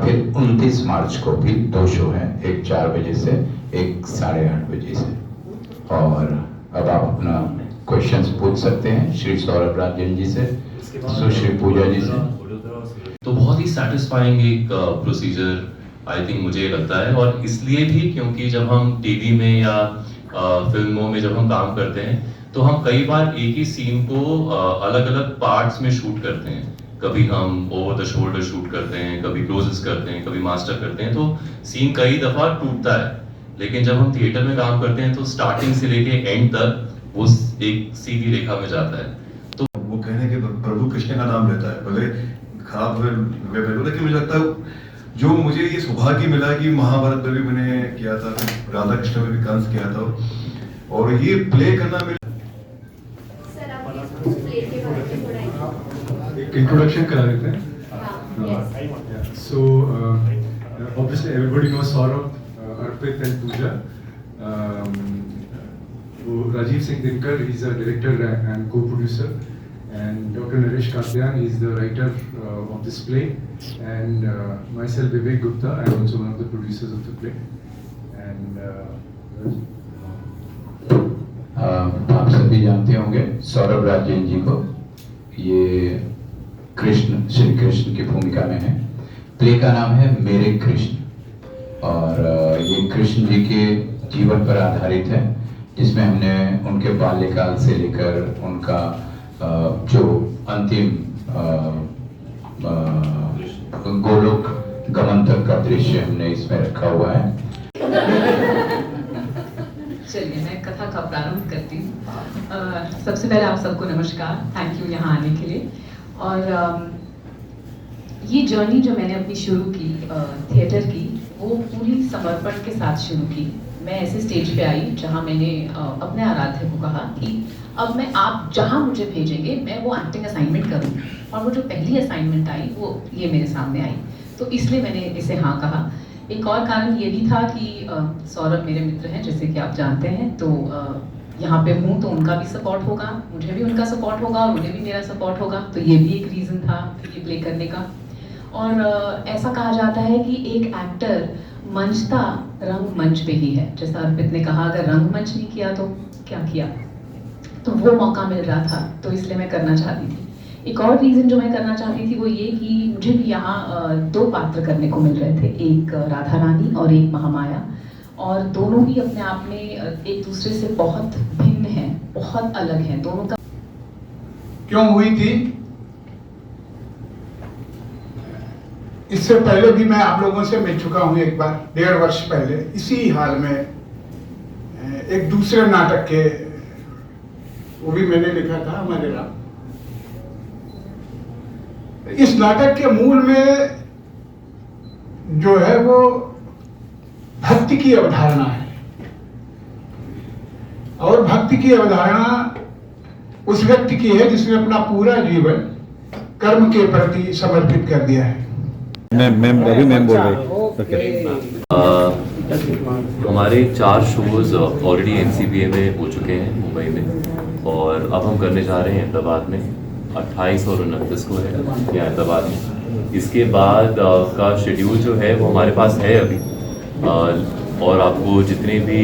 फिर 29 मार्च को भी 2 शो हैं, एक 4 बजे से, एक 8:30 बजे से। और अब आप अपना क्वेश्चंस पूछ सकते हैं श्री सौरभ राजन जी से, सुश्री पूजा जी से। तो बहुत ही सेटिस्फाइंग एक प्रोसीजर आई थिंक मुझे लगता है, और इसलिए भी क्योंकि जब हम टीवी में या फिल्मों में जब हम काम करते हैं तो हम कई बार एक ही सीन को अलग अलग पार्ट्स में शूट करते हैं। कभी हम ओवर द शोल्डर शूट करते हैं, कभी क्लोजेस करते हैं, कभी मास्टर करते हैं, तो सीन कई दफा टूटता है। लेकिन जब हम थिएटर में काम करते हैं तो स्टार्टिंग से लेके एंड तक वो एक सीधी रेखा में जाता है। तो वो कहने के प्रभु कृष्ण का नाम लेता है, भले खराब वे लेकिन मुझे लगता है जो मुझे ये सौभाग्य मिला कि महाभारत में भी मैंने किया था, राधा कृष्ण में भी कंस किया था, और ये प्ले करना मेरे एक इंट्रोडक्शन करा देते हैं। सो obviously everybody knows Saurabh, Arpit and Pooja. Rajiv Singh Dinkar, he's a director and co-producer, and Dr. Naresh Katyan, he's the writer of this play, and myself Vivek Gupta, I'm also one of the producers of the play. And आप सभी जानते होंगे सौरभ राजन जी को, ये कृष्ण, श्री कृष्ण की भूमिका में है। प्ले का नाम है मेरे कृष्ण, और ये कृष्ण जी के जीवन पर आधारित है, जिसमें हमने उनके बाल्यकाल से लेकर उनका जो अंतिम गोलोक गमन तक का दृश्य हमने इसमें रखा हुआ है। चलिए मैं कथा का प्रारंभ करती हूँ। सबसे पहले आप सबको नमस्कार, थैंक यू यहाँ आने के लिए। और ये जर्नी जो मैंने अपनी शुरू की थिएटर की, वो पूरी समर्पण के साथ शुरू की। मैं ऐसे स्टेज पे आई जहाँ मैंने अपने आराध्य को कहा कि अब मैं, आप जहाँ मुझे भेजेंगे मैं वो एक्टिंग असाइनमेंट करूँ। और वो जो पहली असाइनमेंट आई वो ये मेरे सामने आई, तो इसलिए मैंने इसे हाँ कहा। एक और कारण ये भी था कि सौरभ मेरे मित्र हैं, जैसे कि आप जानते हैं, तो यहाँ पे हूँ तो उनका भी सपोर्ट होगा, मुझे भी उनका सपोर्ट होगा और उन्हें भी मेरा सपोर्ट होगा, तो ये भी एक रीज़न था ये प्ले करने का। और ऐसा कहा जाता है कि एक एक्टर मंचता रंगमंच पे ही है। जैसा अर्पित ने कहा, अगर रंगमंच नहीं किया तो क्या किया, तो वो मौका मिल रहा था, तो इसलिए मैं करना चाहती थी। एक और रीज़न जो मैं करना चाहती थी वो ये कि मुझे भी यहाँ 2 पात्र करने को मिल रहे थे, एक राधा रानी और एक महामाया, और दोनों ही अपने आप में एक दूसरे से बहुत भिन्न हैं, बहुत अलग हैं। दोनों का क्यों हुई थी, इससे पहले भी मैं आप लोगों से मिल चुका हूं एक बार, 1.5 वर्ष पहले इसी हाल में, एक दूसरे नाटक के, वो भी मैंने लिखा था हमारे राम। इस नाटक के मूल में जो है वो भक्ति की अवधारणा है, और भक्ति की अवधारणा उस व्यक्ति की है जिसने अपना पूरा जीवन कर्म के प्रति समर्पित कर दिया है। मैम बोल रहे हमारे 4 शोज ऑलरेडी NCBA में हो चुके हैं मुंबई में, और अब हम करने जा रहे हैं अहमदाबाद में, 28 और 29 को है यहाँ अहमदाबाद में। इसके बाद का शेड्यूल जो है वो हमारे पास है अभी, और आपको जितने भी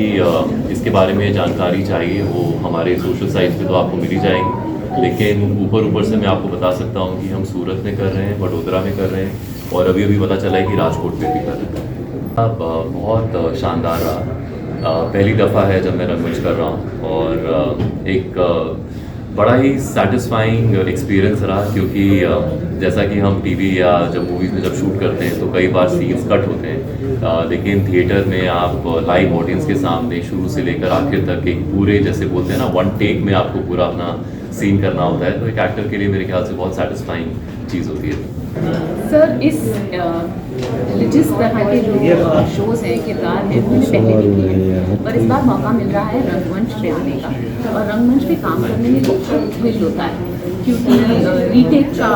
इसके बारे में जानकारी चाहिए वो हमारे सोशल साइट्स पे तो आपको मिल ही जाएगी। लेकिन ऊपर से मैं आपको बता सकता हूँ कि हम सूरत में कर रहे हैं, वडोदरा में कर रहे हैं, और अभी पता चला है कि राजकोट में भी कर रहे हैं। अब बहुत शानदार रहा, पहली दफ़ा है जब मैं रंगमंच कर रहा हूँ, और एक बड़ा ही सेटिस्फाइंग एक्सपीरियंस रहा, क्योंकि जैसा कि हम टीवी या जब मूवीज़ में जब शूट करते हैं तो कई बार सीन्स कट होते हैं, लेकिन थिएटर में आप लाइव ऑडियंस के सामने शुरू से लेकर आखिर तक एक पूरे, जैसे बोलते हैं ना, 1 टेक में आपको पूरा अपना सीन करना होता है, तो एक एक्टर के लिए मेरे ख्याल से बहुत सेटिस्फाइंग चीज़ होती है। सर, इस जिस तरह के जो शोज़ हैं, किरदार हैं, वो मैंने पहले भी किए हैं, पर इस बार मौका मिल रहा है रंगमंच पे आने का, और रंगमंच पे काम करने में बहुत थ्रिल होता है, क्योंकि रीटेक का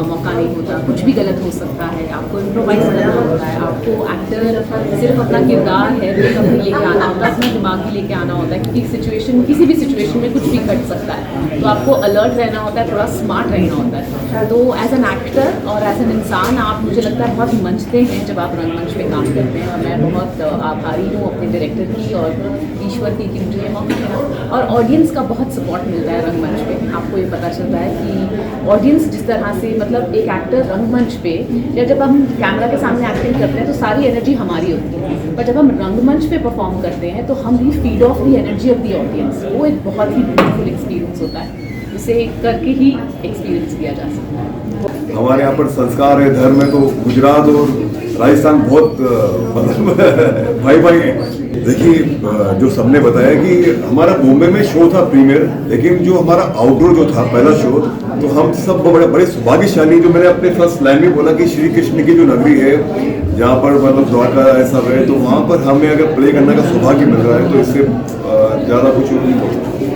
मौका नहीं होता, कुछ भी गलत हो सकता है, आपको इम्प्रोवाइज करना होता होता है। आपको एक्टर सिर्फ अपना किरदार है वो नहीं लेके आना होता है, अपना दिमाग भी लेके आना होता है, क्योंकि सिचुएशन किसी भी सिचुएशन में कुछ भी घट सकता है। तो आपको अलर्ट रहना होता है, थोड़ा स्मार्ट रहना होता है। तो एज एन एक्टर और एज एन इंसान आप, मुझे लगता है, बहुत मंचते हैं जब आप रंगमंच पे काम करते हैं। और मैं बहुत आभारी हूँ अपने डायरेक्टर की और ईश्वर की कि मुझे ये मौका मिला। और ऑडियंस का बहुत सपोर्ट मिलता है रंगमंच पे। आपको ये पता चलता है कि ऑडियंस जिस तरह से, मतलब एक एक्टर रंगमंच पे या जब हम कैमरा के सामने एक्टिंग करते हैं तो सारी एनर्जी हमारी होती है, पर जब हम रंगमंच पे परफॉर्म करते हैं तो हम भी feed of the energy of the audience. वो एक बहुत ही ब्यूटीफुल एक्सपीरियंस होता है, इसे करके ही एक्सपीरियंस किया जा सकता है। हमारे यहाँ पर संस्कार है, धर्म है, तो गुजरात और राजस्थान बहुत मतलब भाई भाई हैं। देखिए जो सबने बताया कि हमारा बॉम्बे में शो था प्रीमियर, लेकिन जो हमारा आउटडोर जो था पहला शो, तो हम सब बड़े सौभाग्यशाली, जो मैंने अपने फर्स्ट लाइन में बोला कि श्री कृष्ण की जो नगरी है जहाँ पर मतलब द्वारका ऐसा है, तो वहाँ पर हमें अगर प्ले करने का सौभाग्य मिल रहा है तो इससे ज़्यादा कुछ नहीं हो सकता।